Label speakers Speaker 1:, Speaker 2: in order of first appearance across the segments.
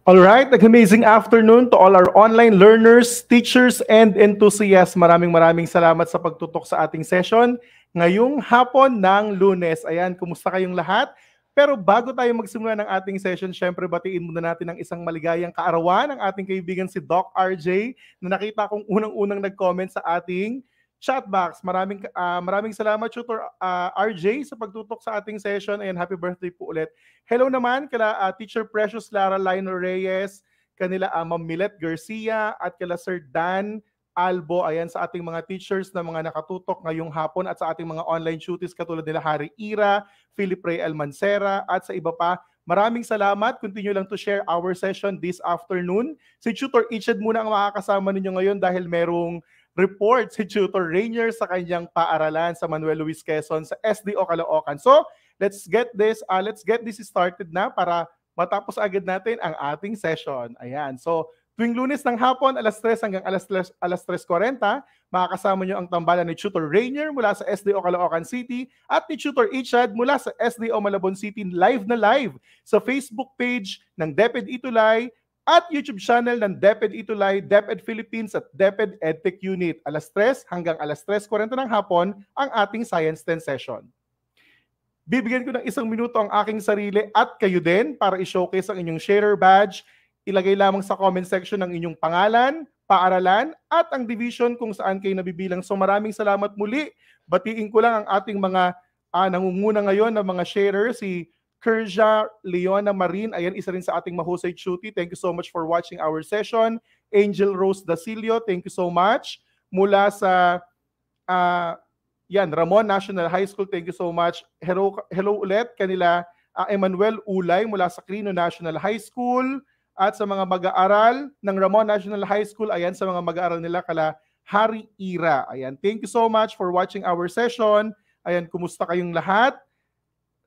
Speaker 1: All right, amazing afternoon to all our online learners, teachers, and enthusiasts. Maraming salamat sa pagtutok sa ating session ngayong hapon ng Lunes. Ayan, kumusta kayong lahat? Pero bago tayo magsimula ng ating session, syempre batiin muna natin ang isang maligayang kaarawan ng ating kaibigan si Doc RJ na nakita kong unang-unang nag-comment sa ating chat box. Maraming salamat, Tutor RJ, sa pagtutok sa ating session and happy birthday po ulit. Hello naman kala Teacher Precious Lara Lino Reyes, kanila Ma'am Milet Garcia at kala Sir Dan Albo. Ayan sa ating mga teachers na mga nakatutok ngayong hapon at sa ating mga online tuties katulad nila Harry Ira, Philip Ray Almancera at sa iba pa. Maraming salamat. Continue lang to share our session this afternoon. Si Tutor Ichad muna ang makakasama ninyo ngayon dahil merong report si Tutor Rainier sa kanyang paaralan sa Manuel Luis Quezon sa SDO Caloocan. So, let's get this started na para matapos agad natin ang ating session. Ayan. So, tuwing Lunes ng hapon, alas 3 hanggang alas 3:40, makakasama nyo ang tambalan ni Tutor Rainier mula sa SDO Caloocan City at ni Tutor Ichad mula sa SDO Malabon City live na live sa Facebook page ng DepEd Itulay at YouTube channel ng DepEd Itulay, DepEd Philippines at DepEd EdTech Unit. Alas 3 hanggang alas 3:40 ng hapon ang ating Science 10 session. Bibigyan ko ng 1 minuto ang aking sarili at kayo din para i-showcase ang inyong sharer badge. Ilagay lamang sa comment section ang inyong pangalan, paaralan at ang division kung saan kayo nabibilang. So maraming salamat muli. Batiin ko lang ang ating mga nangunguna ngayon ng mga sharer, si Kerja Leona Marin, ayan, isa rin sa ating mahusay tuti. Thank you so much for watching our session. Angel Rose Dasilio, thank you so much. Mula sa Ramon National High School, thank you so much. Hello ulit kanila Emmanuel Ulay mula sa Crino National High School. At sa mga mag-aaral ng Ramon National High School, ayan, sa mga mag-aaral nila kala Harry Ira. Ayan, thank you so much for watching our session. Ayan, kumusta kayong lahat?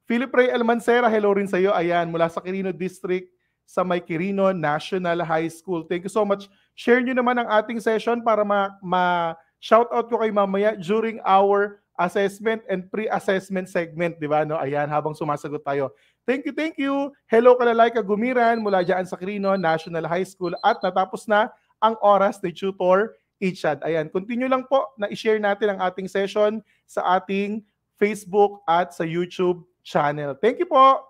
Speaker 1: Philip Ray Almancera, hello rin sa iyo. Ayan, mula sa Quirino District sa may Quirino National High School. Thank you so much. Share nyo naman ang ating session para ma-shoutout ko kayo mamaya during our assessment and pre-assessment segment, di ba? No? Ayan, habang sumasagot tayo. Thank you. Hello Kalalaika Gumiran mula dyan sa Quirino National High School at natapos na ang oras ni Tutor Ichad. Ayan, continue lang po na i-share natin ang ating session sa ating Facebook at sa YouTube channel. Thank you po.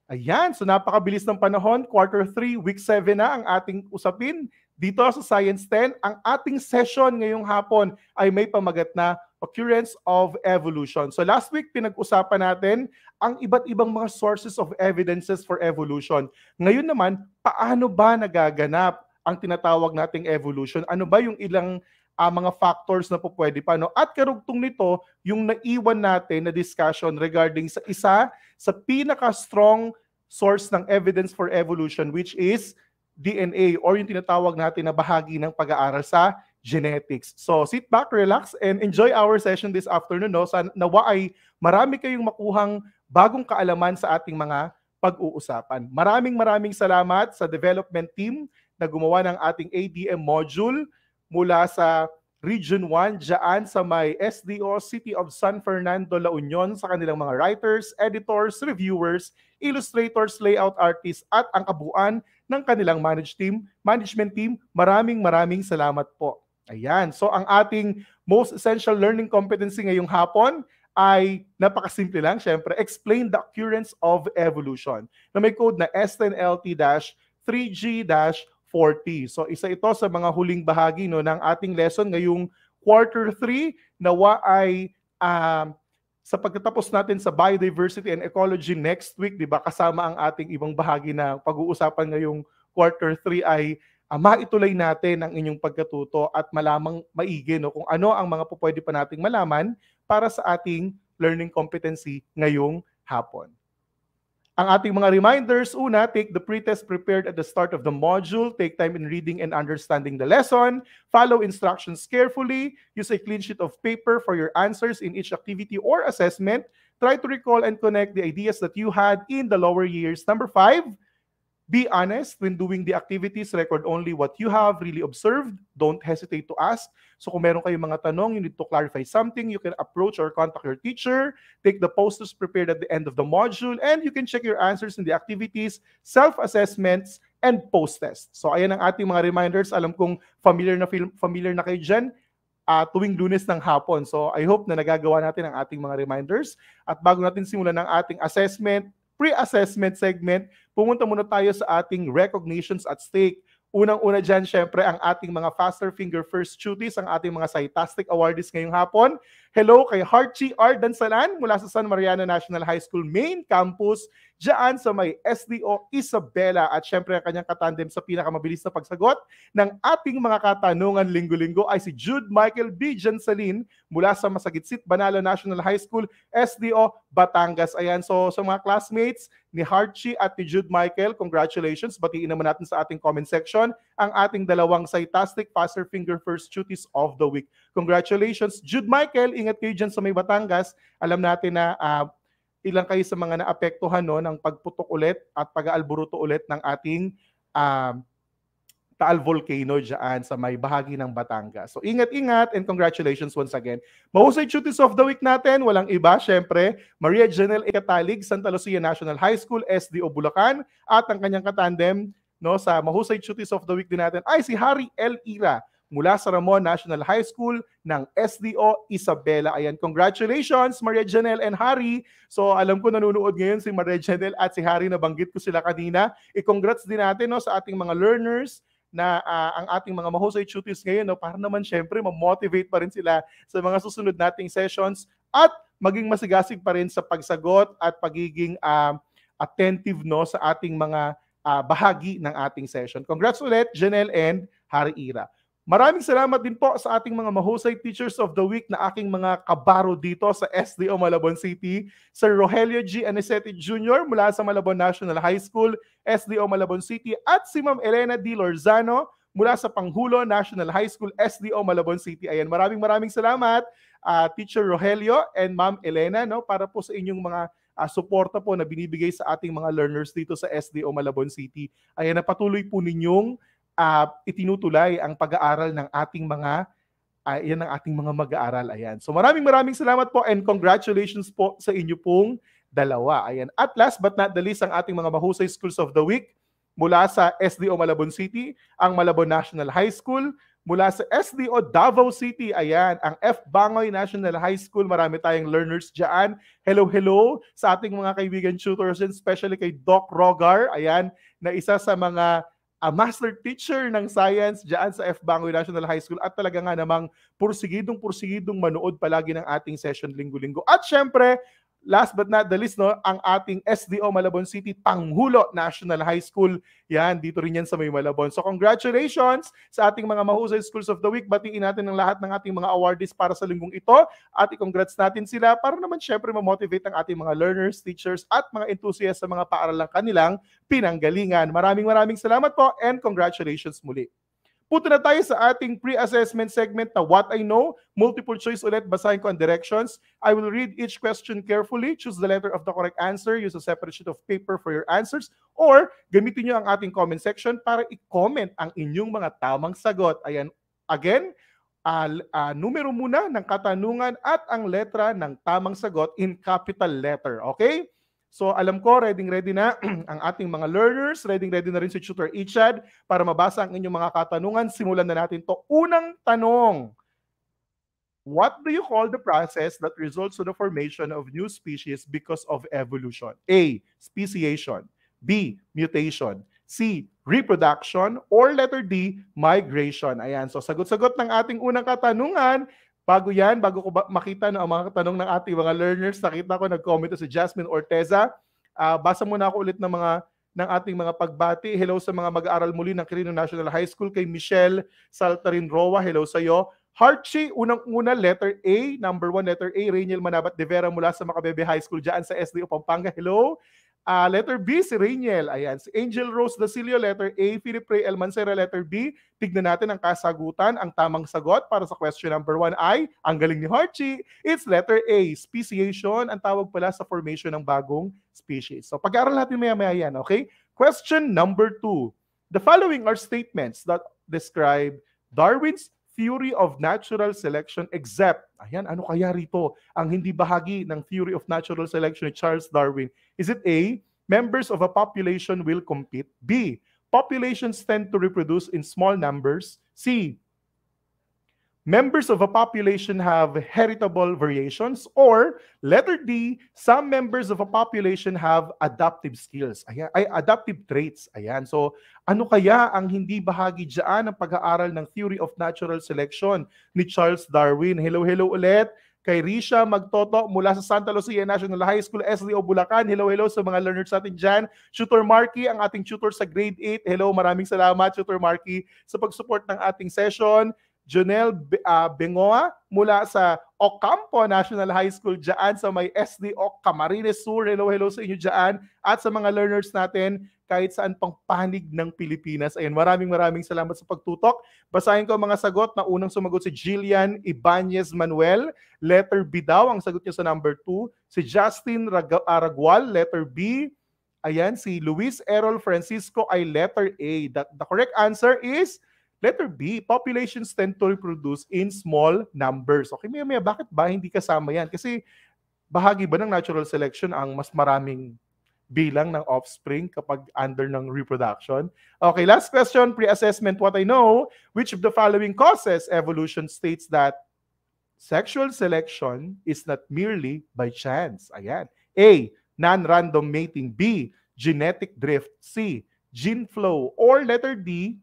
Speaker 1: Ayan, so napakabilis ng panahon. Quarter 3, week 7 na ang ating usapin. Dito sa Science 10, ang ating session ngayong hapon ay may pamagat na Occurrence of Evolution. So last week, pinag-usapan natin ang iba't ibang mga sources of evidences for evolution. Ngayon naman, paano ba nagaganap ang tinatawag nating evolution? Ano ba yung ilang mga factors na po pwede pa, no? At karugtong nito, yung naiwan natin na discussion regarding sa isa sa pinaka-strong source ng evidence for evolution, which is DNA or yung tinatawag natin na bahagi ng pag-aaral sa genetics. So sit back, relax, and enjoy our session this afternoon. No? Nawa ay marami kayong makuhang bagong kaalaman sa ating mga pag-uusapan. Maraming salamat sa development team na gumawa ng ating ADM module mula sa Region 1, dyan sa may SDO City of San Fernando, La Union, sa kanilang mga writers, editors, reviewers, illustrators, layout artists, at ang kabuuan ng kanilang management team. Maraming salamat po. Ayan, so ang ating most essential learning competency ngayong hapon ay napakasimple lang, syempre, explain the occurrence of evolution, na may code na S10LT-3G-40. So isa ito sa mga huling bahagi, no, ng ating lesson ngayong quarter 3. Nawa ay sa pagtatapos natin sa biodiversity and ecology next week, di ba, kasama ang ating ibang bahagi na pag-uusapan ngayong quarter 3 ay maituloy natin ang inyong pagkatuto at malamang maigi, no, kung ano ang mga pupwede pa nating malaman para sa ating learning competency ngayong hapon. Ang ating mga reminders, una, take the pretest prepared at the start of the module, take time in reading and understanding the lesson, follow instructions carefully, use a clean sheet of paper for your answers in each activity or assessment, try to recall and connect the ideas that you had in the lower years. Number 5, be honest when doing the activities. Record only what you have really observed. Don't hesitate to ask. So kung meron kayong mga tanong, you need to clarify something, you can approach or contact your teacher. Take the posters prepared at the end of the module, and you can check your answers in the activities, self-assessments, and post-test. So ayan ang ating mga reminders. Alam kong familiar na kayo dyan tuwing Lunes ng hapon. So I hope na nagagawa natin ang ating mga reminders. At bago natin simulan ang ating pre-assessment segment, pumunta muna tayo sa ating recognitions at stake. Unang-una dyan, syempre, ang ating mga Faster Finger First Cuties, ang ating mga Scitastic Awardees ngayong hapon. Hello kay Harchi R. Dansalan mula sa San Mariano National High School Main Campus, dyan sa may SDO Isabela. At syempre, ang kanyang katandem sa pinakamabilis na pagsagot ng ating mga katanungan linggo-linggo ay si Jude Michael B. Jansalin mula sa Masagitsit Banalo National High School, SDO Batangas. Ayan, so sa mga classmates ni Harchi at ni Jude Michael, congratulations. Batiin naman natin sa ating comment section ang ating dalawang Scitastic Faster Finger First Cuties of the Week. Congratulations, Jude Michael. Ingat kayo dyan sa may Batangas. Alam natin na ilang kayo sa mga naapektuhan ng pagputok ulit at pag-aalburuto ulit ng ating Taal Volcano dyan sa may bahagi ng Batangas. So ingat-ingat and congratulations once again. Mahusay Cuties of the Week natin, walang iba, syempre, Maria Janelle Ecatalig, Santa Lucia National High School, SDO Bulacan, at ang kanyang katandem sa Mahusay Cuties of the Week din natin ay si Harry L. Ira mula sa Ramon National High School ng SDO Isabela. Ayan, congratulations Maria Janelle and Harry. So alam ko nanonood ngayon si Maria Janelle at si Harry, nabanggit ko sila kanina. I-congrats din natin sa ating mga learners na ang ating mga Mahusay Cuties ngayon para naman syempre ma-motivate pa rin sila sa mga susunod nating sessions at maging masigasig pa rin sa pagsagot at pagiging attentive sa ating mga bahagi ng ating session. Congrats ulit, Janelle and Harry Ira. Maraming salamat din po sa ating mga Mahusay Teachers of the Week na aking mga kabaro dito sa SDO Malabon City. Sir Rogelio G. Anicete Jr. mula sa Malabon National High School, SDO Malabon City, at si Ma'am Elena D. Lorzano mula sa Panghulo National High School, SDO Malabon City. Ayan, maraming salamat Teacher Rogelio and Ma'am Elena para po sa inyong mga suporta po na binibigay sa ating mga learners dito sa SDO Malabon City. Ayan, na patuloy po ninyong itinutulay ang pag-aaral ng ating mga yan ang ating mga mag-aaral. Ayan. So maraming salamat po and congratulations po sa inyo pong dalawa. Ayan. At last but not the least, ang ating mga Mahusay Schools of the Week mula sa SDO Malabon City, ang Malabon National High School, mula sa SDO Davao City, ayan, ang F. Bangoy National High School, marami tayong learners dyan. Hello sa ating mga kaibigan tutors, especially kay Doc Rogar, ayan, na isa sa mga master teacher ng science dyan sa F. Bangoy National High School at talaga nga namang pursigidong manood palagi ng ating session linggo-linggo. At syempre, last but not the least, ang ating SDO Malabon City Panghulo National High School. Yan, dito rin yan sa may Malabon. So congratulations sa ating mga Mahusay Schools of the Week. Batiin natin ang lahat ng ating mga awardees para sa linggong ito at i-congrats natin sila para naman syempre ma-motivate ang ating mga learners, teachers at mga enthusiasts sa mga paaralang kanilang pinanggalingan. Maraming salamat po and congratulations muli. Punta na tayo sa ating pre-assessment segment na What I Know. Multiple choice ulit, basahin ko ang directions. I will read each question carefully. Choose the letter of the correct answer. Use a separate sheet of paper for your answers. Or gamitin nyo ang ating comment section para i-comment ang inyong mga tamang sagot. Ayan, again, numero muna ng katanungan at ang letra ng tamang sagot in capital letter. Okay? So alam ko, ready na ang ating mga learners, ready na rin si Tutor Ichad para mabasa ang inyong mga katanungan. Simulan na natin to. Unang tanong, what do you call the process that results to the formation of new species because of evolution? A, speciation. B, mutation. C, reproduction. Or letter D, migration. Ayan, so sagot-sagot ng ating unang katanungan. Bago ko makita ang mga tanong ng ating mga learners, nakita ko nag-comment si Jasmine Orteza. Basa muna ako ulit ng ating mga pagbati. Hello sa mga mag-aaral muli ng Quirino National High School, kay Michelle Saltarin Roa. Hello sa iyo. Harchi, unang-una, letter A. Number 1, letter A. Rainiel Manabat de Vera mula sa Macabebe High School dyan sa SDO Pampanga. Hello. Letter B, si Rainiel. Ayan. Si Angel Rose Dacilio, letter A. Philip Ray El Mancera, letter B. Tignan natin ang kasagutan. Ang tamang sagot para sa question number 1 ay, ang galing ni Harchi, it's letter A. Speciation, ang tawag pala sa formation ng bagong species. So pag-aaral natin maya-maya yan, okay? Question number 2. The following are statements that describe Darwin's theory of natural selection except, ayan, ano kaya rito ang hindi bahagi ng theory of natural selection ni Charles Darwin? Is it A, members of a population will compete? B, populations tend to reproduce in small numbers. C, members of a population have heritable variations. Or letter D, some members of a population have adaptive skills. Ayan, ay adaptive traits. Ayan. So, ano kaya ang hindi bahagi diyan ng pag-aaral ng theory of natural selection ni Charles Darwin? Hello, hello ulit. Kay Risha Magtoto mula sa Santa Lucia National High School, SDO Bulacan. Hello, hello sa mga learners natin dyan. Tutor Marky, ang ating tutor sa grade 8. Hello, maraming salamat, Tutor Marky, sa pag-support ng ating session. Jonel Bengoa mula sa Ocampo National High School dyan sa may SDO Camarines Sur. Hello, hello sa inyo dyan. At sa mga learners natin kahit saan pang panig ng Pilipinas. Ayun, maraming salamat sa pagtutok. Basahin ko ang mga sagot. Na unang sumagot si Jillian Ibanez Manuel. Letter B daw ang sagot niya sa number 2. Si Justin Aragual, letter B. Ayan, si Luis Errol Francisco ay letter A. The correct answer is letter B. Populations tend to reproduce in small numbers. Okay, Mia, bakit ba hindi kasama yan? Kasi bahagi ba ng natural selection ang mas maraming bilang ng offspring kapag under ng reproduction? Okay, last question, pre-assessment. What I know, which of the following causes evolution states that sexual selection is not merely by chance? Ayan. A, non-random mating. B, genetic drift. C, gene flow. Or letter D,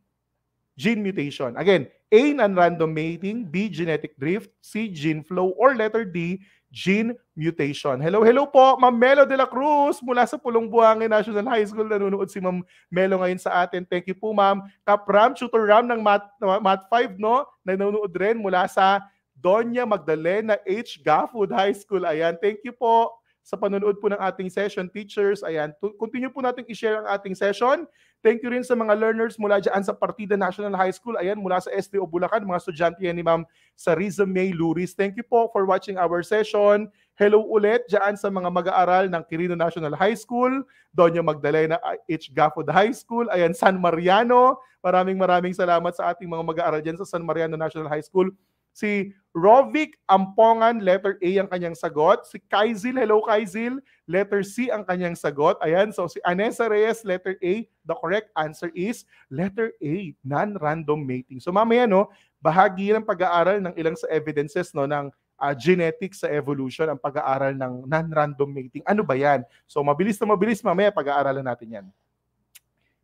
Speaker 1: gene mutation. Again, A, non-random mating. B, genetic drift. C, gene flow. Or letter D, gene mutation. Hello, hello po, Ma'am Melo de la Cruz mula sa Pulong Buhangin National High School. Nanonood si Ma'am Melo ngayon sa atin. Thank you po, Ma'am. Kapram, Tutor Ram ng Math 5, no? Nanonood rin mula sa Doña Magdalena H. Gafood High School. Ayan, thank you po sa panonood po ng ating session, teachers. Ayan, continue po natin i-share ang ating session. Thank you rin sa mga learners mula dyan sa Partida National High School. Ayan, mula sa STO Bulacan, mga estudyante yan ni Ma'am Sariza May Luris. Thank you po for watching our session. Hello ulit dyan sa mga mag-aaral ng Quirino National High School, Doña Magdalena H. Gafood High School, ayan, San Mariano. Maraming salamat sa ating mga mag-aaral dyan sa San Mariano National High School. Si Rovic Ampongan, letter A ang kanyang sagot. Si Kaizil, hello Kaizil, letter C ang kanyang sagot. Ayan, so si Anessa Reyes, letter A. The correct answer is letter A, non-random mating. So mamaya, no, bahagi ng pag-aaral ng ilang sa evidences, no, ng genetics sa evolution, ang pag-aaral ng non-random mating. Ano ba yan? So mabilis mamaya pag-aaralan natin yan.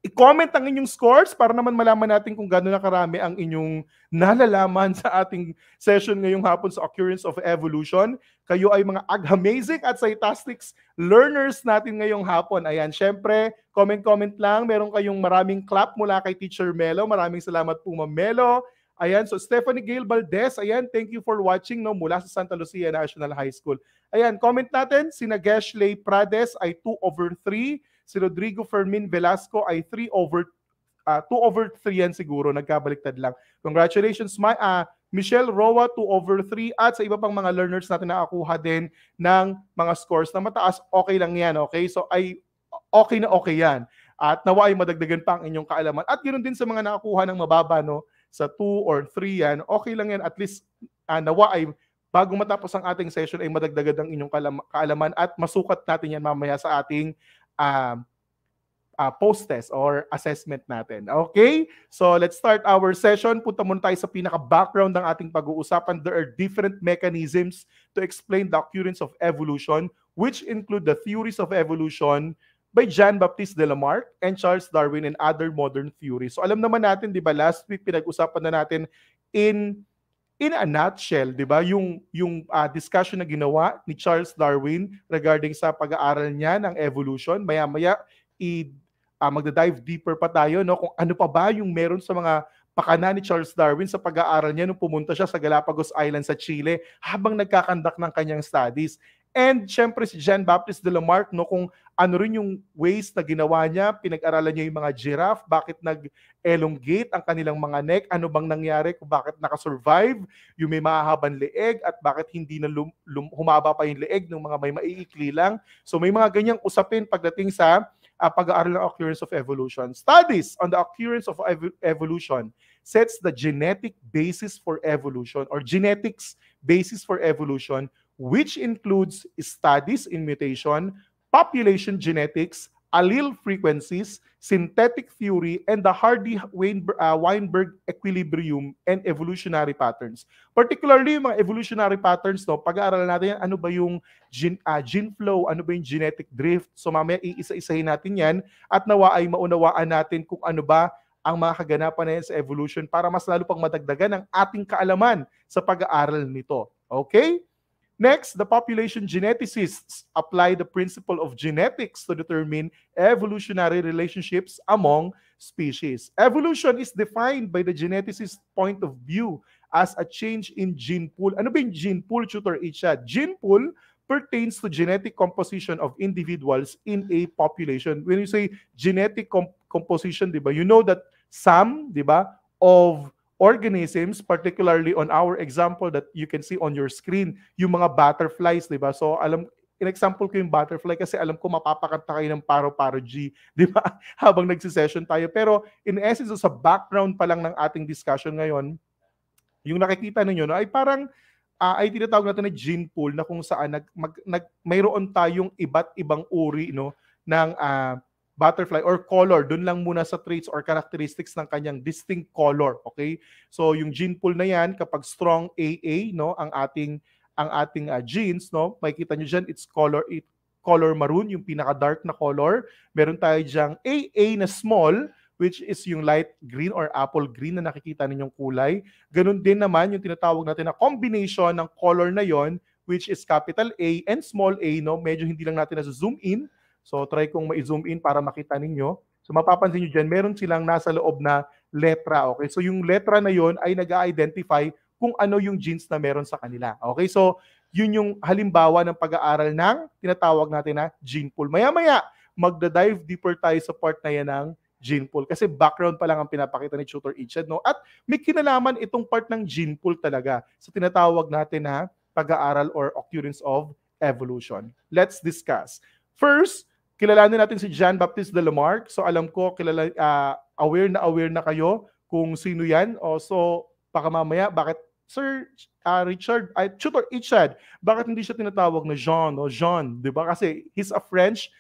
Speaker 1: I-comment ang inyong scores para naman malaman natin kung gaano na karami ang inyong nalalaman sa ating session ngayong hapon sa Occurrence of Evolution. Kayo ay mga amazing at Cytastics learners natin ngayong hapon. Ayan, syempre, comment lang. Meron kayong maraming clap mula kay Teacher Melo. Maraming salamat po, Ma'am Melo. Ayan, so Stephanie Gail Valdez, ayan, thank you for watching, no, mula sa Santa Lucia National High School. Ayan, comment natin, si Nageshley Prades ay 2/3. Si Rodrigo Fermin Velasco ay 2/3 yan siguro, nagkabaliktad lang. Congratulations, Michelle Roa, 2/3, at sa iba pang mga learners natin na nakakuha din ng mga scores na mataas, okay lang yan, okay? So ay okay yan. At nawa ay madagdagan pa ang inyong kaalaman. At ganoon din sa mga nakakuha ng mababa, no, sa 2 or 3 yan, okay lang yan. At least nawa ay bago matapos ang ating session ay madagdagan ang inyong kaalaman at masukat natin yan mamaya sa ating post-test or assessment natin. Okay? So, let's start our session. Punta muna tayo sa pinaka-background ng ating pag-uusapan. There are different mechanisms to explain the occurrence of evolution, which include the theories of evolution by Jean-Baptiste de Lamarck and Charles Darwin and other modern theories. So, alam naman natin, di ba, last week pinag-usapan na natin in a nutshell, di ba, yung discussion na ginawa ni Charles Darwin regarding sa pag-aaral niya ng evolution. Maya-maya, magda-dive deeper pa tayo, no, kung ano pa ba yung meron sa mga pakana ni Charles Darwin sa pag-aaral niya nung pumunta siya sa Galapagos Island sa Chile habang nagkakandak ng kanyang studies. And syempre si Jean-Baptiste de Lamarck, no, kung ano rin yung ways na ginawa niya, pinag-aralan niya yung mga giraffe, bakit nag-elongate ang kanilang mga neck, ano bang nangyari, kung bakit nakasurvive yung may mahahabang leeg at bakit hindi na humaba pa yung leeg ng mga may maiikli lang. So may mga ganyang usapin pagdating sa pag-aaral ng occurrence of evolution. Studies on the occurrence of evolution sets the genetic basis for evolution or genetics basis for evolution, which includes studies in mutation, population genetics, allele frequencies, synthetic theory, and the Hardy-Weinberg equilibrium and evolutionary patterns. Particularly yung mga evolutionary patterns, no, pag-aaralan natin yan, ano ba yung gene flow, ano ba yung genetic drift. So mamaya iisa-isahin natin yan at nawa ay maunawaan natin kung ano ba ang mga kaganapan na yan sa evolution para mas lalo pang madagdagan ang ating kaalaman sa pag-aaral nito. Okay? Next, the population geneticists apply the principle of genetics to determine evolutionary relationships among species. Evolution is defined by the geneticist point of view as a change in gene pool. Ano ba yung gene pool, Tutor Ichad? Gene pool pertains to genetic composition of individuals in a population. When you say genetic composition, di ba, you know that some, di ba, of organisms, particularly on our example that you can see on your screen, yung mga butterflies, di ba? So, in-example ko yung butterfly kasi alam ko mapapakanta kayo ng paro-paro G, di ba? Habang nagsisession tayo. Pero in essence, sa background pa lang ng ating discussion ngayon, yung nakikita ninyo no, ay parang ay tinatawag natin na gene pool na kung saan mayroon tayong iba't ibang uri no, ng butterfly or color, dun lang muna sa traits or characteristics ng kanyang distinct color, okay? So yung gene pool na yan, kapag strong AA, no, ang ating genes, no, makikita nyo dyan, it's color maroon, yung pinaka-dark na color. Meron tayo dyang AA na small, which is yung light green or apple green na nakikita ninyong kulay. Ganun din naman yung tinatawag natin na combination ng color na yon, which is capital A and small a, no, medyo hindi lang natin na-zoom in. So, try kong ma-zoom in para makita ninyo. So, mapapansin nyo dyan, meron silang nasa loob na letra. Okay? So, yung letra na yon ay nag-identify kung ano yung genes na meron sa kanila. Okay? So, yun yung halimbawa ng pag-aaral ng tinatawag natin na gene pool. Maya-maya, magda-dive deeper tayo sa part na yan ng gene pool. Kasi background pa lang ang pinapakita ni Tutor Ichad. No? At may kinalaman itong part ng gene pool talaga sa tinatawag natin na pag-aaral or occurrence of evolution. Let's discuss. First, kilalanin natin si Jean-Baptiste de Lamarck. So alam ko, aware na kayo kung sino yan. So baka mamaya, bakit Sir Tutor Ichad, bakit hindi siya tinatawag na Jean o Jean? Diba? Kasi he's a French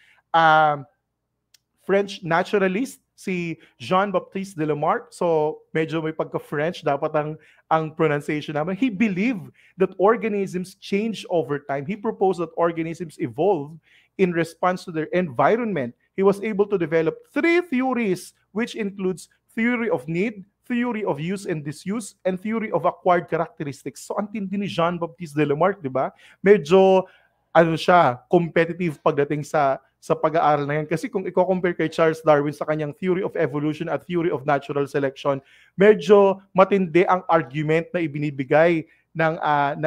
Speaker 1: naturalist, si Jean-Baptiste de Lamarck. So medyo may pagka-French, dapat ang pronunciation naman. He believed that organisms change over time. He proposed that organisms evolve in response to their environment. He was able to develop 3 theories, which includes theory of need, theory of use and disuse, and theory of acquired characteristics. So, ang tindi ni Jean-Baptiste de Lamarck, di ba? Medyo, competitive pagdating sa pag-aaral na yan. Kasi kung i-compare kay Charles Darwin sa kanyang theory of evolution at theory of natural selection, medyo matindi ang argument na ibinibigay ng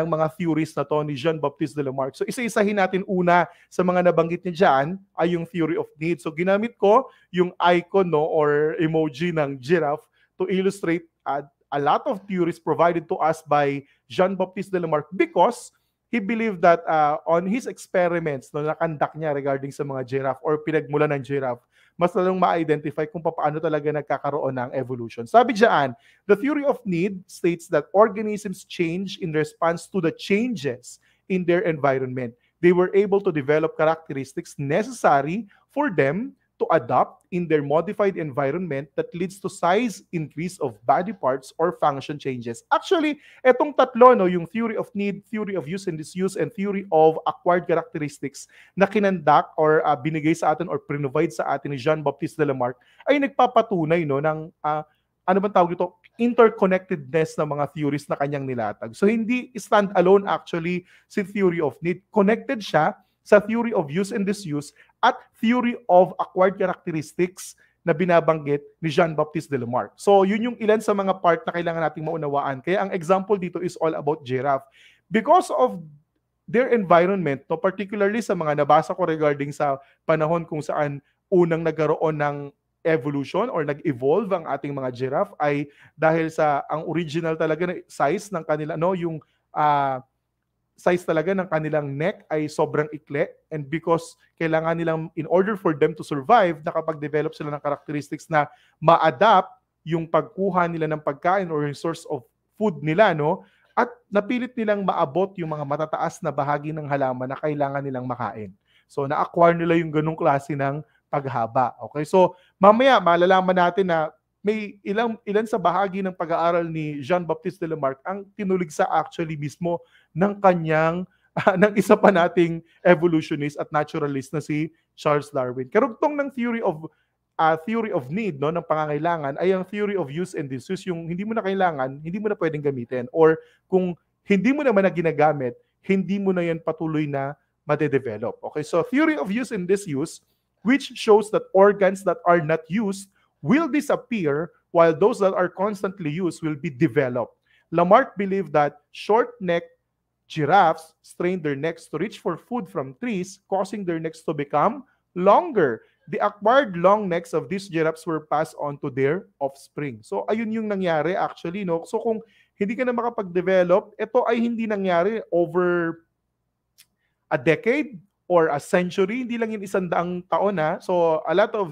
Speaker 1: mga theories na to ni Jean-Baptiste de Lamarck. So isa-isahin natin una sa mga nabanggit niya dyan ay yung theory of need. So ginamit ko yung icon no, or emoji ng giraffe to illustrate a lot of theories provided to us by Jean-Baptiste de Lamarck because he believed that on his experiments no, na-conduct niya regarding sa mga giraffe or pinagmula ng giraffe, mas lalong ma-identify kung paano talaga nagkakaroon ng evolution. Sabi diyan, the theory of need states that organisms change in response to the changes in their environment. They were able to develop characteristics necessary for them to adapt in their modified environment that leads to size increase of body parts or function changes. Actually, etong tatlo, no, yung theory of need, theory of use and disuse, and theory of acquired characteristics na kinandak or binigay sa atin or provide sa atin ni Jean-Baptiste de Lamarck ay nagpapatunay no, ng ano bang tawag ito? Interconnectedness ng mga theories na kanyang nilatag. So hindi stand alone actually si theory of need. Connected siya sa theory of use and disuse at theory of acquired characteristics na binabanggit ni Jean-Baptiste de Lamarck. So yun yung ilan sa mga part na kailangan nating maunawaan. Kaya ang example dito is all about giraffe. Because of their environment, no, particularly sa mga nabasa ko regarding sa panahon kung saan unang nagkaroon ng evolution or nag-evolve ang ating mga giraffe ay dahil sa ang original talaga na size ng kanila, no, yung size talaga ng kanilang neck ay sobrang ikli, and because kailangan nilang, in order for them to survive, nakapag-develop sila ng characteristics na ma-adapt yung pagkuha nila ng pagkain or yung source of food nila, no? At napilit nilang maabot yung mga matataas na bahagi ng halaman na kailangan nilang makain. So na-acquire nila yung ganung klase ng paghaba. Okay? So, mamaya malalaman natin na may ilan sa bahagi ng pag-aaral ni Jean-Baptiste de Lamarck ang tinuligsa actually mismo ng kanyang ng isa pa nating evolutionist at naturalist na si Charles Darwin. Karugtong ng theory of need, no, ng pangangailangan ay ang theory of use and disuse, yung hindi mo na kailangan, hindi mo na pwedeng gamitin, or kung hindi mo naman na ginagamit, hindi mo na yan patuloy na madedevelop. Okay, so theory of use and disuse, which shows that organs that are not used will disappear while those that are constantly used will be developed. Lamarck believed that short-necked giraffes strained their necks to reach for food from trees, causing their necks to become longer. The acquired long necks of these giraffes were passed on to their offspring. So ayun yung nangyari actually, no? So kung hindi ka na makapag-develop, ito ay hindi nangyari over a decade or a century, hindi lang yung 100 taon na. So a lot of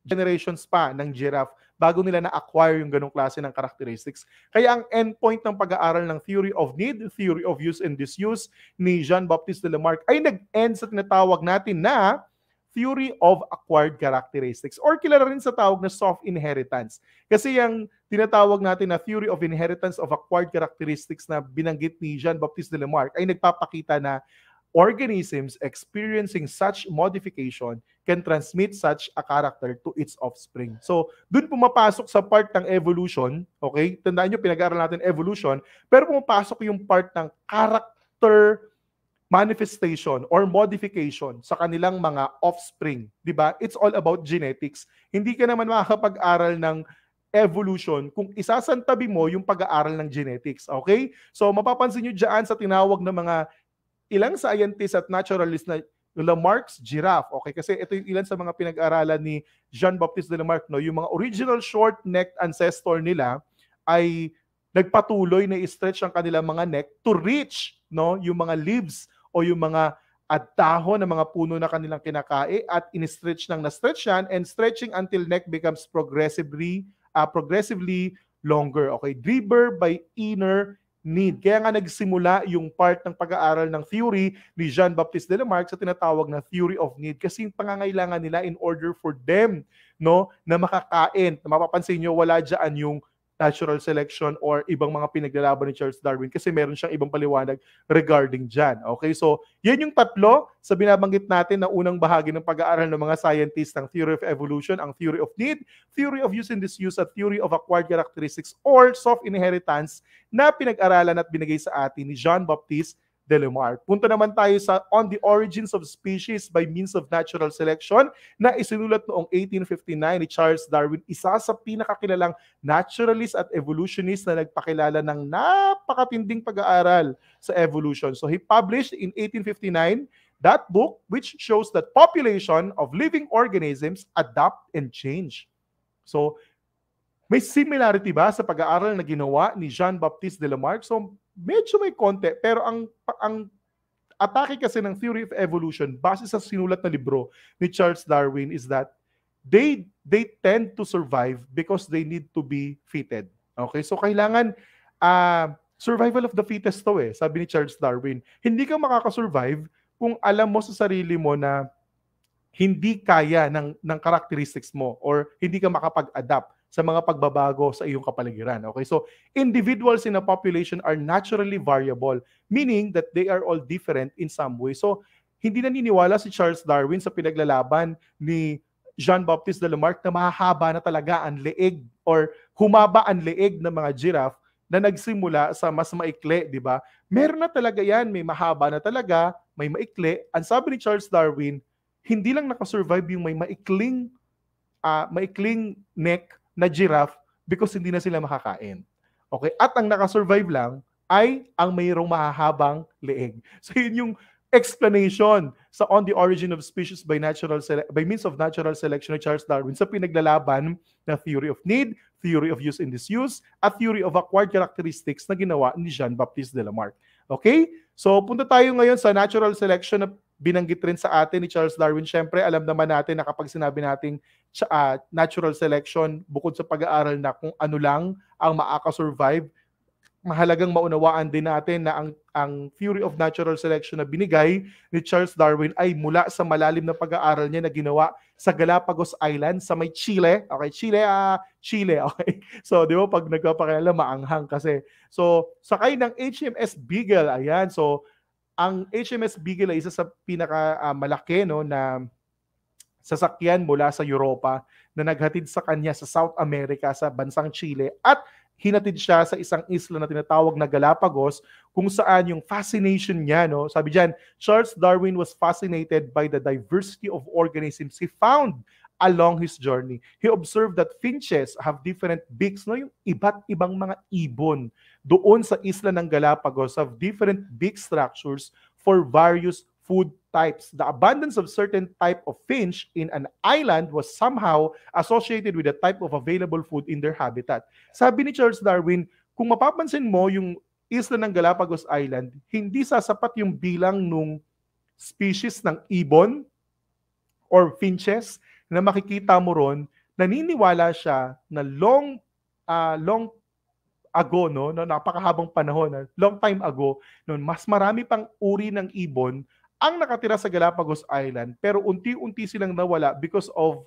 Speaker 1: generations pa ng giraffe bago nila na-acquire yung ganong klase ng characteristics. Kaya ang endpoint ng pag-aaral ng theory of need, theory of use and disuse ni Jean-Baptiste de Lamarck ay nag-end sa tinatawag natin na theory of acquired characteristics, or kilala rin sa tawag na soft inheritance. Kasi yung tinatawag natin na theory of inheritance of acquired characteristics na binanggit ni Jean-Baptiste de Lamarck ay nagpapakita na organisms experiencing such modification can transmit such a character to its offspring. So, dun pumapasok sa part ng evolution, okay? Tandaan nyo, pinag-aaral natin evolution, pero pumapasok yung part ng character manifestation or modification sa kanilang mga offspring. Diba? It's all about genetics. Hindi ka naman makakapag-aral ng evolution kung isasantabi mo yung pag-aaral ng genetics. Okay? So, mapapansin nyo dyan sa tinawag na mga ilang scientists at naturalists na Lamarck's giraffe, okay? Kasi ito yung ilan sa mga pinag-aralan ni Jean-Baptiste de Lamarck, no? Yung mga original short-necked ancestor nila ay nagpatuloy na i-stretch ang kanilang mga neck to reach, no, yung mga leaves o yung mga dahon ng mga puno na kanilang kinakain at in-stretch ng na-stretch yan, and stretching until neck becomes progressively longer, okay? Driven by inner need. Kaya nga nagsimula yung part ng pag-aaral ng theory ni Jean-Baptiste de Lamarck sa tinatawag na theory of need, kasi yung pangangailangan nila in order for them, no, na makakain. Mapapansin nyo, wala dyan yung natural selection or ibang mga pinaglalaban ni Charles Darwin, kasi meron siyang ibang paliwanag regarding dyan. Okay, so yan yung tatlo sa binabanggit natin na unang bahagi ng pag-aaral ng mga scientists ng theory of evolution, ang theory of need, theory of use and disuse, at theory of acquired characteristics or soft inheritance na pinag-aralan at binigay sa atin ni Jean-Baptiste de Lamarck. Punta naman tayo sa On the Origins of Species by Means of Natural Selection na isinulat noong 1859 ni Charles Darwin, isa sa pinakakilalang naturalist at evolutionist na nagpakilala ng napakatinding pag-aaral sa evolution. So he published in 1859 that book, which shows that population of living organisms adapt and change. So may similarity ba sa pag-aaral na ginawa ni Jean-Baptiste de Lamarck? So medyo may konti, pero ang atake kasi ng theory of evolution base sa sinulat na libro ni Charles Darwin is that they tend to survive because they need to be fitted. Okay? So kailangan survival of the fittest to sabi ni Charles Darwin. Hindi ka makakasurvive kung alam mo sa sarili mo na hindi kaya ng characteristics mo or hindi ka makapag-adapt sa mga pagbabago sa iyong kapaligiran. Okay? So, individuals in a population are naturally variable, meaning that they are all different in some way. So, hindi naniniwala si Charles Darwin sa pinaglalaban ni Jean-Baptiste de Lamarck na mahaba na talaga ang leeg or humaba ang leeg ng mga giraffe na nagsimula sa mas maikli, di ba? Meron na talaga yan, may mahaba na talaga, may maikli. Ang sabi ni Charles Darwin, hindi lang nakasurvive yung may maikling neck na giraffe because hindi na sila makakain. Okay? At ang nakasurvive lang ay ang mayroong mahahabang leeg. So yun yung explanation sa On the Origin of Species by Means of Natural Selection ni Charles Darwin sa pinaglalaban na theory of need, theory of use and disuse, at theory of acquired characteristics na ginawa ni Jean-Baptiste de Lamarck. Okay? So punta tayo ngayon sa natural selection na binanggit rin sa atin ni Charles Darwin. Siyempre, alam naman natin na kapag sinabi nating natural selection, bukod sa pag-aaral na kung ano lang ang makakasurvive, mahalagang maunawaan din natin na ang theory of natural selection na binigay ni Charles Darwin ay mula sa malalim na pag-aaral niya na ginawa sa Galapagos Island sa may Chile. Okay, Chile, okay. So, di ba, pag nagpapakilala, maanghang kasi. So, sakay ng HMS Beagle, ayan. So, ang HMS Beagle ay isa sa pinaka malaki no, na sasakyan mula sa Europa na naghatid sa kanya sa South America, sa bansang Chile, at hinatid siya sa isang isla na tinatawag na Galapagos, kung saan yung fascination niya, no, sabi diyan, Charles Darwin was fascinated by the diversity of organisms he found along his journey. He observed that finches have different beaks, no, yung iba't ibang mga ibon doon sa isla ng Galapagos have different beak structures for various food types. The abundance of certain type of finch in an island was somehow associated with the type of available food in their habitat. Sabi ni Charles Darwin, kung mapapansin mo yung isla ng Galapagos Island, hindi sasapat yung bilang nung species ng ibon or finches na makikita mo ron. Naniniwala siya na long ago, no, napakahabang panahon, long time ago, no, mas marami pang uri ng ibon ang nakatira sa Galapagos Island, pero unti-unti silang nawala because of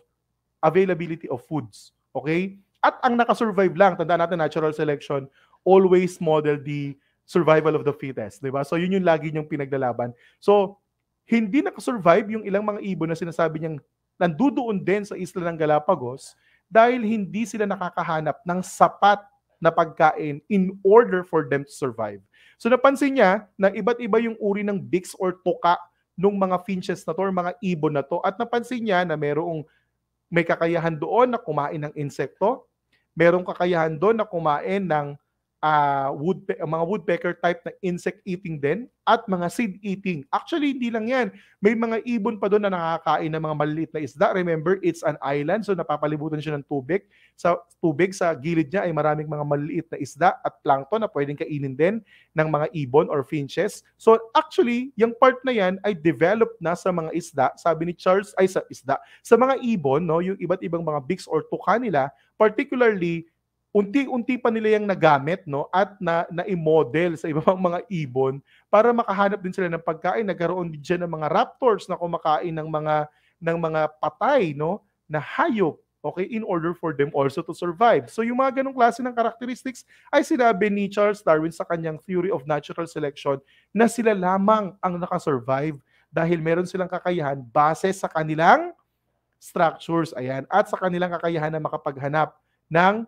Speaker 1: availability of foods. Okay? At ang nakasurvive lang, tandaan natin, natural selection always model the survival of the fittest. Diba? So yun yung lagi niyong pinaglalaban. So, hindi nakasurvive yung ilang mga ibon na sinasabi niyang nandudoon din sa isla ng Galapagos dahil hindi sila nakakahanap ng sapat na pagkain in order for them to survive. So napansin niya na iba't iba yung uri ng beaks or tuka ng mga finches na to or mga ibon na to, at napansin niya na may kakayahan doon na kumain ng insekto, merong kakayahan doon na kumain ng mga woodpecker type na insect eating din, at mga seed eating. Actually, hindi lang yan. May mga ibon pa doon na nakakain ng mga maliliit na isda. Remember, it's an island, so napapalibutan siya ng tubig. Sa tubig, sa gilid niya ay maraming mga maliliit na isda at plankton na pwedeng kainin din ng mga ibon or finches. So actually, yung part na yan ay developed na sa mga isda. Sabi ni Charles, ay sa isda. Sa mga ibon, no, yung iba't ibang mga beaks or tuka nila, particularly unti-unti pa nila yung nagamit, no, at na-i-model sa ibang mga ibon para makahanap din sila ng pagkain. Nagkaroon din dyan ng mga raptors na kumakain ng mga patay, no, na hayop, okay, in order for them also to survive. So yung mga ganong klase ng characteristics ay sinabi ni Charles Darwin sa kanyang theory of natural selection na sila lamang ang nakasurvive dahil meron silang kakayahan base sa kanilang structures, ayan, at sa kanilang kakayahan na makapaghanap ng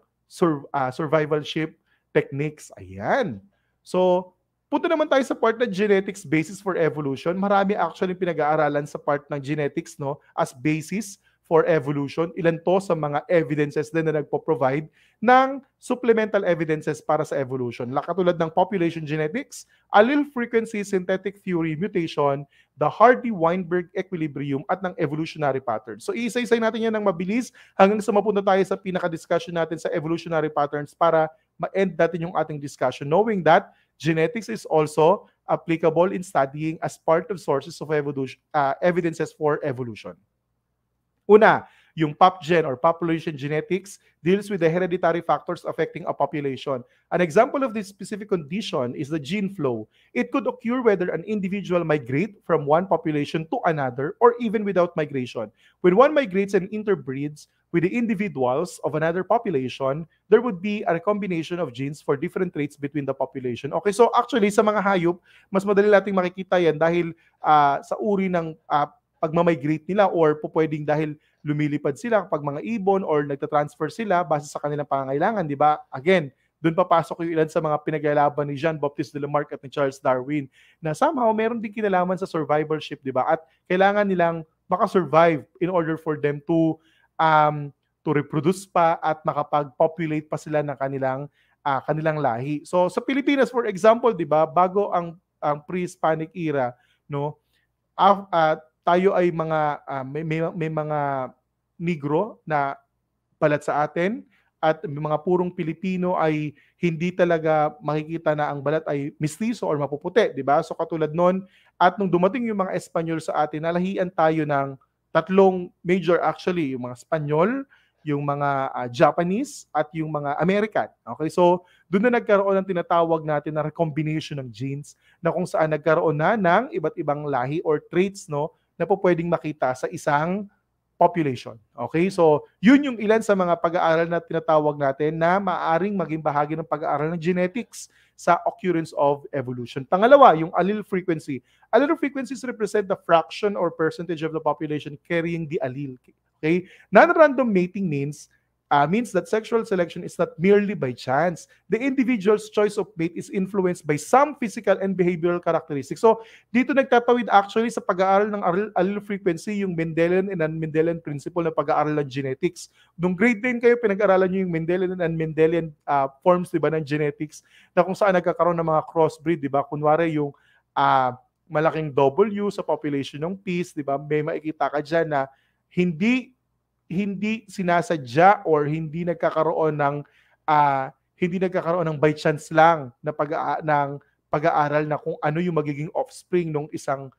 Speaker 1: survivalship techniques. Ayan. So, punta naman tayo sa part na genetics basis for evolution. Marami actually pinag-aaralan sa part ng genetics, no, as basis for evolution. Ilan to sa mga evidences din na nagpo-provide ng supplemental evidences para sa evolution. Katulad ng population genetics, allele frequency, synthetic theory, mutation, the Hardy-Weinberg equilibrium, at ng evolutionary patterns. So isa-isay natin yan ng mabilis hanggang sa mapunta tayo sa pinaka-discussion natin sa evolutionary patterns para ma-end natin yung ating discussion, knowing that genetics is also applicable in studying as part of sources of evolution, evidences for evolution. Una, yung PopGen or population genetics deals with the hereditary factors affecting a population. An example of this specific condition is the gene flow. It could occur whether an individual migrate from one population to another or even without migration. When one migrates and interbreeds with the individuals of another population, there would be a combination of genes for different traits between the population. Okay, so actually sa mga hayop, mas madali nating makikita yan dahil sa uri ng pagmamigrate nila or pwedeng dahil lumilipad sila kapag mga ibon or nagtatransfer sila base sa kanilang pangangailangan, di ba? Again, doon papasok yung ilan sa mga pinaglalaban ni Jean-Baptiste de Lamarck at ni Charles Darwin na somehow meron din kinalaman sa survivalship, di ba? At kailangan nilang makasurvive in order for them to reproduce pa at makapag-populate pa sila ng kanilang lahi. So sa Pilipinas, for example, di ba, bago ang pre-Hispanic era, no, tayo ay may mga Negro na balat sa atin at may mga purong Pilipino ay hindi talaga makikita na ang balat ay mistiso or mapuputi, di ba? So katulad nun, at nung dumating yung mga Espanyol sa atin, nalahian tayo ng tatlong major actually, yung mga Espanyol, yung mga Japanese at yung mga American. Okay, so doon na nagkaroon ng tinatawag natin na recombination ng genes na kung saan nagkaroon na ng iba't ibang lahi or traits, no, na po pwedeng makita sa isang population. Okay? So, yun yung ilan sa mga pag-aaral na tinatawag natin na maaring maging bahagi ng pag-aaral ng genetics sa occurrence of evolution. Pangalawa, yung allele frequency. Allele frequencies represent the fraction or percentage of the population carrying the allele. Okay? Non-random mating means that sexual selection is not merely by chance. The individual's choice of mate is influenced by some physical and behavioral characteristics. So, dito nagtatawid actually sa pag-aaral ng allele frequency yung Mendelian and non-Mendelian principle na pag-aaral ng genetics. Nung grade 10 kayo, pinag-aralan nyo yung Mendelian and Mendelian forms, diba, ng genetics na kung saan nagkakaroon ng mga crossbreed, diba? Kunwari yung malaking W sa population ng peas, diba? May makikita ka dyan na hindi sinasadya or hindi nagkakaroon ng by chance lang na pag-aaral na kung ano yung magiging offspring ng isang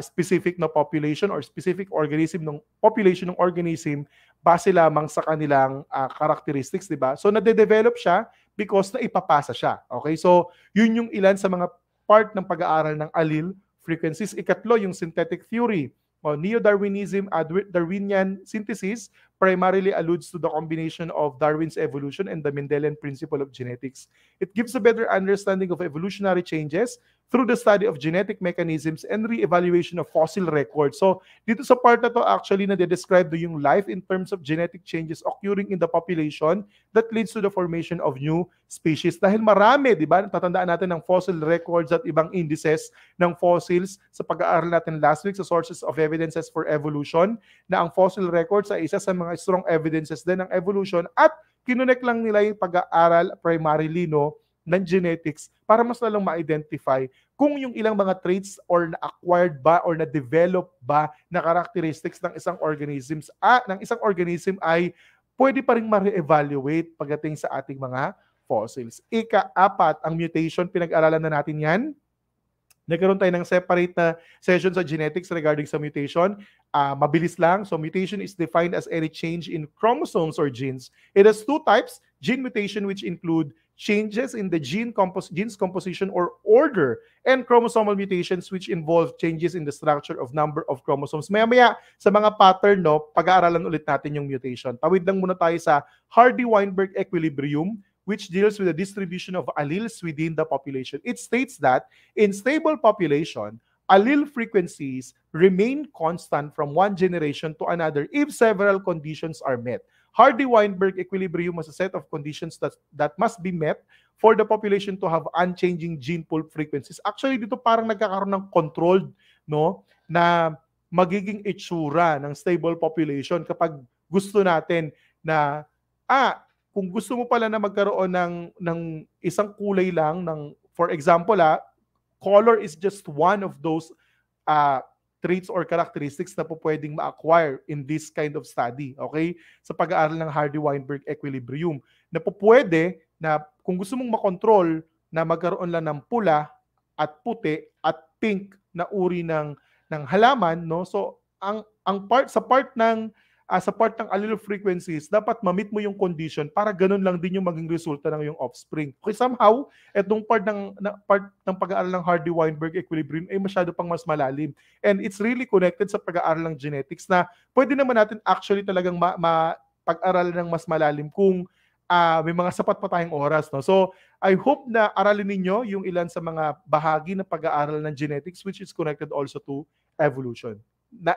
Speaker 1: specific na population or specific organism ng population ng organism base lamang sa kanilang characteristics, di ba? So nade-develop siya because na ipapasa siya. Okay? So yun yung ilan sa mga part ng pag-aaral ng allele frequencies. Ikatlo, yung synthetic theory. Neo-Darwinism, Darwinian synthesis primarily alludes to the combination of Darwin's evolution and the Mendelian principle of genetics. It gives a better understanding of evolutionary changes through the study of genetic mechanisms and re-evaluation of fossil records. So, dito sa part na to actually na de-describe do yung life in terms of genetic changes occurring in the population that leads to the formation of new species. Dahil marami, di ba? Tatandaan natin ng fossil records at ibang indices ng fossils sa pag-aaral natin last week sa sources of evidences for evolution na ang fossil records ay isa sa mga strong evidences din ng evolution at kinunek lang nila yung pag-aaral primarily ng genetics para mas lalang ma-identify kung yung ilang mga traits or na-acquired ba or na-develop ba na characteristics ng isang organism ay pwede pa rin ma-re-evaluate pagdating sa ating mga fossils. Ika-apat, ang mutation, pinag-aralan na natin yan. Nagkaroon tayo ng separate na session sa genetics regarding sa mutation. Mabilis lang. So mutation is defined as any change in chromosomes or genes. It has two types, gene mutation which include changes in the gene's composition or order, and chromosomal mutations which involve changes in the structure of number of chromosomes. Maya-maya sa mga pattern, pag-aaralan ulit natin yung mutation. Tawid lang muna tayo sa Hardy-Weinberg equilibrium, which deals with the distribution of alleles within the population. It states that in stable population, allele frequencies remain constant from one generation to another if several conditions are met. Hardy-Weinberg equilibrium was a set of conditions that must be met for the population to have unchanging gene pool frequencies. Actually, dito parang nagkakaroon ng controlled, na magiging itsura ng stable population kapag gusto natin na, kung gusto mo pala na magkaroon ng isang kulay lang, for example, color is just one of those traits or characteristics na po pwedeng ma-acquire in this kind of study, okay? Sa pag-aaral ng Hardy-Weinberg equilibrium, na po pwede na kung gusto mong makontrol na magkaroon lang ng pula at puti at pink na uri ng halaman, so sa part ng allele frequencies, dapat ma-meet mo yung condition para ganun lang din yung maging resulta ng yung offspring. Okay, somehow, etong part ng pag-aaral ng Hardy-Weinberg equilibrium ay masyado pang mas malalim. And it's really connected sa pag-aaral ng genetics na pwede naman natin actually talagang pag-aralan ng mas malalim kung may mga sapat pa tayong oras. So, I hope na aralin ninyo yung ilan sa mga bahagi ng pag-aaral ng genetics which is connected also to evolution.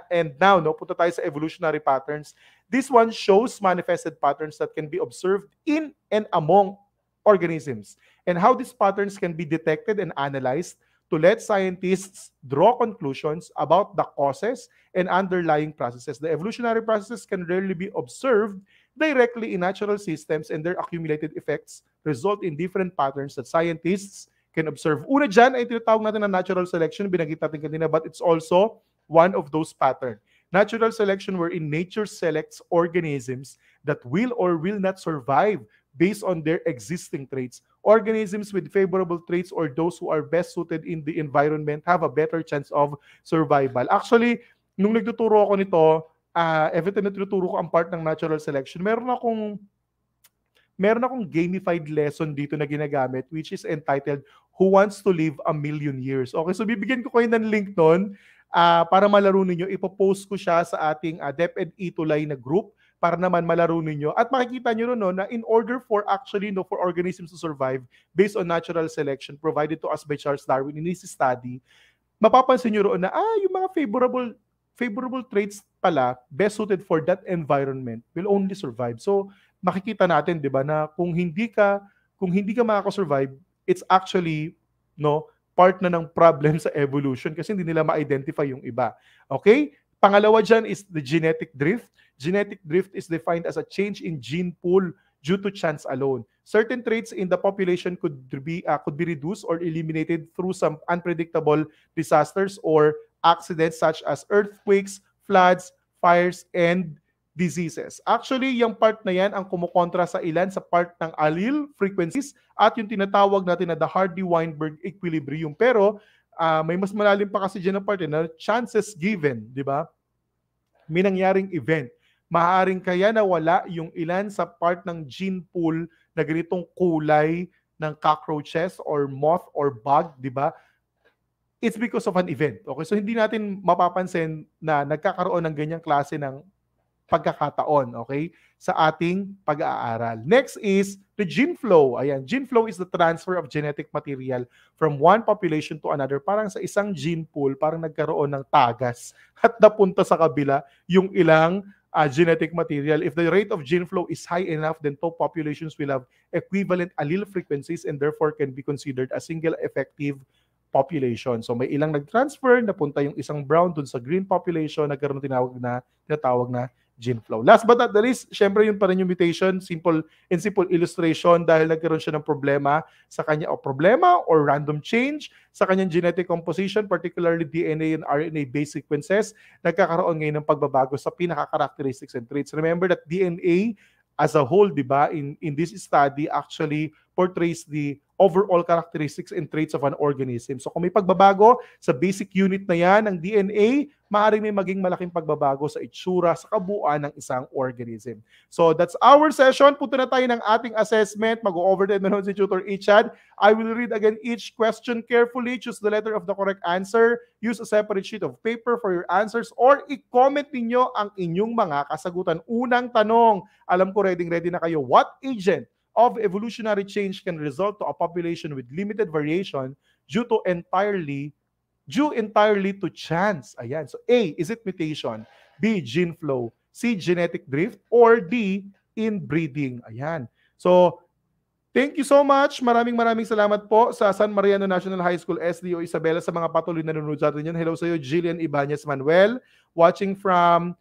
Speaker 1: And now, punta tayo sa evolutionary patterns. This one shows manifested patterns that can be observed in and among organisms, and how these patterns can be detected and analyzed to let scientists draw conclusions about the causes and underlying processes. The evolutionary processes can rarely be observed directly in natural systems, and their accumulated effects result in different patterns that scientists can observe. Una dyan ay tinatawag natin na natural selection, binanggit natin kanina, but it's also one of those patterns. Natural selection wherein nature selects organisms that will or will not survive based on their existing traits. Organisms with favorable traits or those who are best suited in the environment have a better chance of survival. Actually, nung nagtuturo ako nito, every time na tinuturo ko ang part ng natural selection, meron akong gamified lesson dito na ginagamit which is entitled Who Wants to Live a Million Years? Okay, so bibigyan ko kayo ng link doon para malaro ninyo. Ipopost ko siya sa ating DepEd Itulay na group para naman malaro ninyo. At makikita nyo ron, no, na in order for actually for organisms to survive based on natural selection provided to us by Charles Darwin in his study, mapapansin nyo roon na yung mga favorable traits pala best suited for that environment will only survive. So makikita natin, 'di ba, na kung hindi ka makaka-survive, it's actually part na ng problem sa evolution kasi hindi nila ma-identify yung iba. Okay? Pangalawa dyan is the genetic drift. Genetic drift is defined as a change in gene pool due to chance alone. Certain traits in the population could be reduced or eliminated through some unpredictable disasters or accidents such as earthquakes, floods, fires, and diseases. Actually, yung part na yan ang kumukontra sa ilan sa part ng allele frequencies at yung tinatawag natin na the Hardy-Weinberg equilibrium. Pero may mas malalim pa kasi dyan na part na chances given, di ba? May nangyaring event. Maaaring kaya nawala yung ilan sa part ng gene pool na ganitong kulay ng cockroaches or moth or bug, di ba? It's because of an event. Okay, so hindi natin mapapansin na nagkakaroon ng ganyang klase ng pagkakataon, okay, sa ating pag-aaral. Next is the gene flow. Ayan, gene flow is the transfer of genetic material from one population to another. Parang sa isang gene pool, parang nagkaroon ng tagas at napunta sa kabila yung ilang genetic material. If the rate of gene flow is high enough, then two populations will have equivalent allele frequencies and therefore can be considered a single effective population. So may ilang nag-transfer, napunta yung isang brown dun sa green population, nagkaroon tinatawag na gene flow. Last but not the least, syempre yun pa rin yung mutation, simple illustration dahil nagkaroon siya ng problema sa kanya or random change sa kanyang genetic composition, particularly DNA and RNA-based sequences, nagkakaroon ngayon ng pagbabago sa pinaka-characteristics and traits. Remember that DNA as a whole, di ba, in this study actually portrays the overall characteristics and traits of an organism. So kung may pagbabago sa basic unit na yan ng DNA, maaaring may maging malaking pagbabago sa itsura, sa kabuuan ng isang organism. So that's our session. Punta na tayo ng ating assessment. Mag-overhead na si Tutor Ichad. I will read again each question carefully. Choose the letter of the correct answer. Use a separate sheet of paper for your answers or i-comment ninyo ang inyong mga kasagutan. Unang tanong, alam ko ready na kayo. What agent of evolutionary change can result to a population with limited variation due entirely to chance? Ayan. So A, is it mutation? B, gene flow. C, genetic drift. Or D, inbreeding. Ayan. So, thank you so much. Maraming salamat po sa San Mariano National High School SDO Isabela sa mga patuloy na nanonood sa atin yan. Hello sa iyo, Jillian Ibanez Manuel, watching from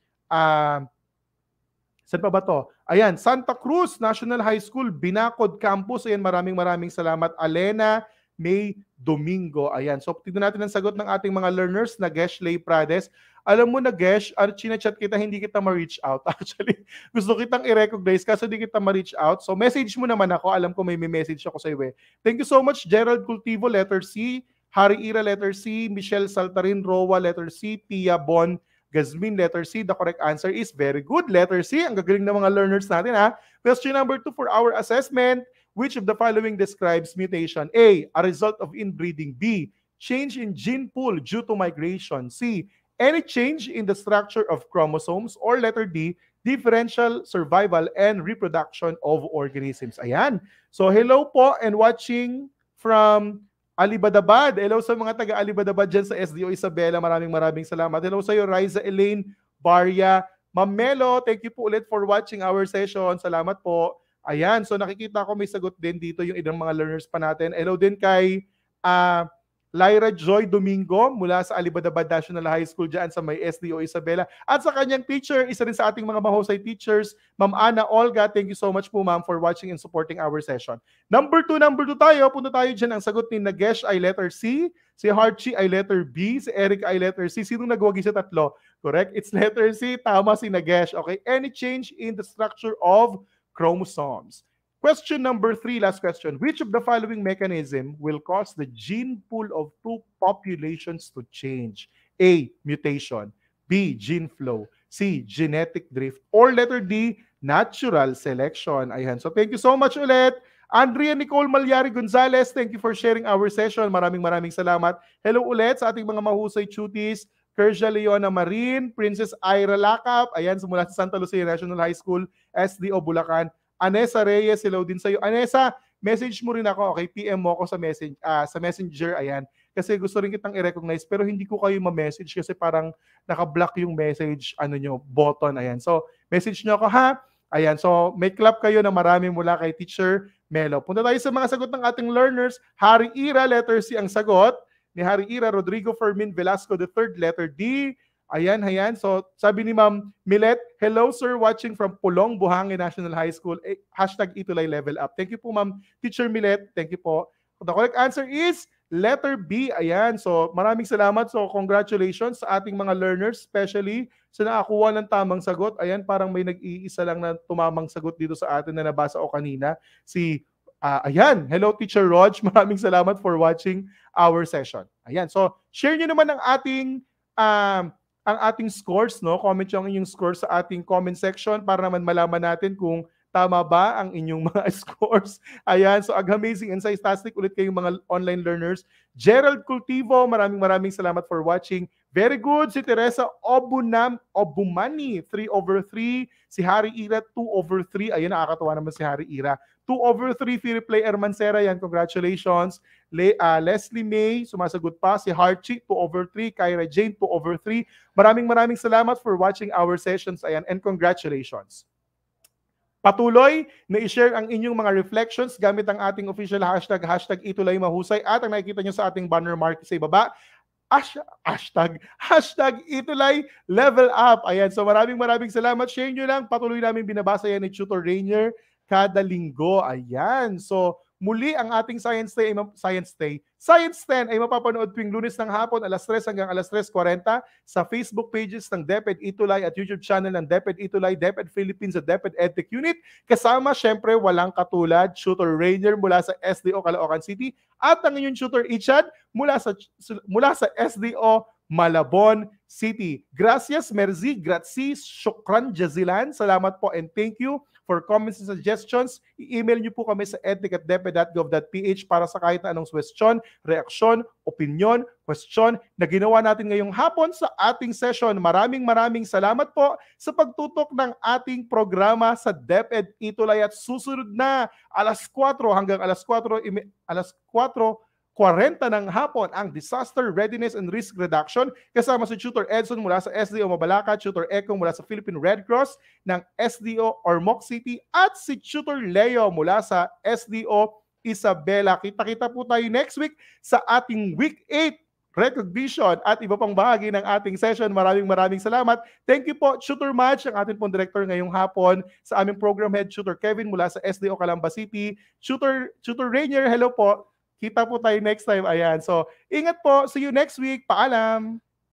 Speaker 1: saan pa ba to? Ayan, Santa Cruz National High School, Binacod Campus. Ayan, maraming salamat. Alena May Domingo. Ayan, so tignan natin ang sagot ng ating mga learners na Gesh Lay Prades. Alam mo na, Gesh, chinachat kita, hindi kita ma-reach out. Actually, gusto kitang i-recognize kasi hindi kita ma-reach out. So message mo naman ako. Alam ko may message ako sa iyo. Thank you so much, Gerald Cultivo, letter C. Harry Ira, letter C. Michelle Saltarin, Rowa, letter C. Pia Bon, Gazmin, letter C. The correct answer is very good. Letter C. Ang gagaling ng mga learners natin, ha? Question number 2 for our assessment. Which of the following describes mutation? A, a result of inbreeding. B, change in gene pool due to migration. C, any change in the structure of chromosomes. Or letter D, differential survival and reproduction of organisms. Ayan. So hello po and watching from Alibadabad. Hello sa mga taga-Alibadabad dyan sa SDO Isabela. Maraming salamat. Hello sa iyo, Riza Elaine Barya. Ma'am Melo, thank you po ulit for watching our session. Salamat po. Ayan, so nakikita ko may sagot din dito yung ilang mga learners pa natin. Hello din kay Lyra Joy Domingo mula sa Alibadabad National High School dyan sa may SDO Isabela. At sa kanyang teacher, isa rin sa ating mga mahusay teachers, Ma'am Ana Olga. Thank you so much po, ma'am, for watching and supporting our session. Number 2 tayo. Punta tayo dyan. Ang sagot ni Nagesh ay letter C. Si Harchi ay letter B. Si Eric ay letter C. Sinong nagwagi sa tatlo? Correct? It's letter C. Tama si Nagesh. Okay. Any change in the structure of chromosomes? Question number 3, last question. Which of the following mechanism will cause the gene pool of two populations to change? A, mutation. B, gene flow. C, genetic drift. Or letter D, natural selection. Ayan. So thank you so much ulit. Andrea Nicole Malyari Gonzalez, thank you for sharing our session. Maraming salamat. Hello ulit sa ating mga mahusay tuties. Kerja Leona Marin, Princess Ira Lakap, ayan, mula sa Santa Lucia National High School, SDO Bulacan. Anessa Reyes, hello din sa iyo. Anessa, message mo rin ako, okay? PM mo ako sa Messenger, ayan. Kasi gusto rin kitang i-recognize, pero hindi ko kayo ma-message kasi parang naka-block yung message, button, ayan. So, message nyo ako, ha? Ayan, so may clap kayo na marami mula kay Teacher Melo. Punta tayo sa mga sagot ng ating learners. Harry Ira, letter C ang sagot. Ni Harry Ira, Rodrigo Fermin Velasco III, letter D. Ayan. So, sabi ni Ma'am Milet, hello sir, watching from Pulong, Buhangin National High School. Hashtag Itulay Level Up. Thank you po, Ma'am Teacher Milet. Thank you po. The correct answer is letter B. Ayan. So, maraming salamat. So, congratulations sa ating mga learners, especially sa nakakuha ng tamang sagot. Ayan, parang may nag-iisa lang na tumamang sagot dito sa atin na nabasa ko kanina. Ayan, hello Teacher Rog, maraming salamat for watching our session. Ayan, so share nyo naman ang ating scores, no? Comment nyo ang inyong scores sa ating comment section para naman malaman natin kung tama ba ang inyong mga scores. Ayan, so amazing and fantastic ulit kayong mga online learners. Gerald Cultivo, maraming salamat for watching. Very good. Si Teresa Obumani, 3/3. Si Harry Ira, 2/3. Ayun, nakakatawa naman si Harry Ira. 2/3, Philip Play Ermancera, yan, congratulations. Leslie May, sumasagot pa. Si Harchi, 2/3. Kyra Jane, 2/3. Maraming salamat for watching our sessions, ayan, and congratulations. Patuloy na i-share ang inyong mga reflections gamit ang ating official hashtag Itulay Mahusay, at ang nakikita nyo sa ating banner mark sa ibaba, hashtag Itulay Level Up. Ayan, so maraming salamat. Share nyo lang. Patuloy namin binabasa yan ni Tutor Rainier kada linggo. Ayan, so muli ang ating Science 10 ay mapapanood tuwing Lunes ng hapon alas 3 hanggang alas 3:40 sa Facebook pages ng DepEd Itulay at YouTube channel ng DepEd Itulay, DepEd Philippines at DepEd EdTech Unit. Kasama syempre walang katulad, Tutor Rainier mula sa SDO Caloocan City at ang inyong Tutor Ichad mula sa SDO Malabon City. Gracias, merci, grazie, shukran jazilan. Salamat po and thank you. For comments and suggestions, i-email nyo po kami sa edtech@deped.gov.ph para sa kahit na anong question, reaksyon, opinion, question na ginawa natin ngayong hapon sa ating session. Maraming salamat po sa pagtutok ng ating programa sa DepEd Itulay at susunod na alas 4 hanggang alas 4:40 ng hapon ang Disaster Readiness and Risk Reduction kasama si Tutor Edson mula sa SDO Mabalaca, Tutor Eko mula sa Philippine Red Cross ng SDO Ormoc City at si Tutor Leo mula sa SDO Isabela. Kita-kita po tayo next week sa ating Week 8 recognition at iba pang bahagi ng ating session. Maraming salamat. Thank you po, Tutor Madge, ang ating pong director ngayong hapon, sa aming program head, Tutor Kevin mula sa SDO Calamba City, Tutor Rainier, hello po. Kita po tayo next time. Ayan. So, ingat po. See you next week. Paalam.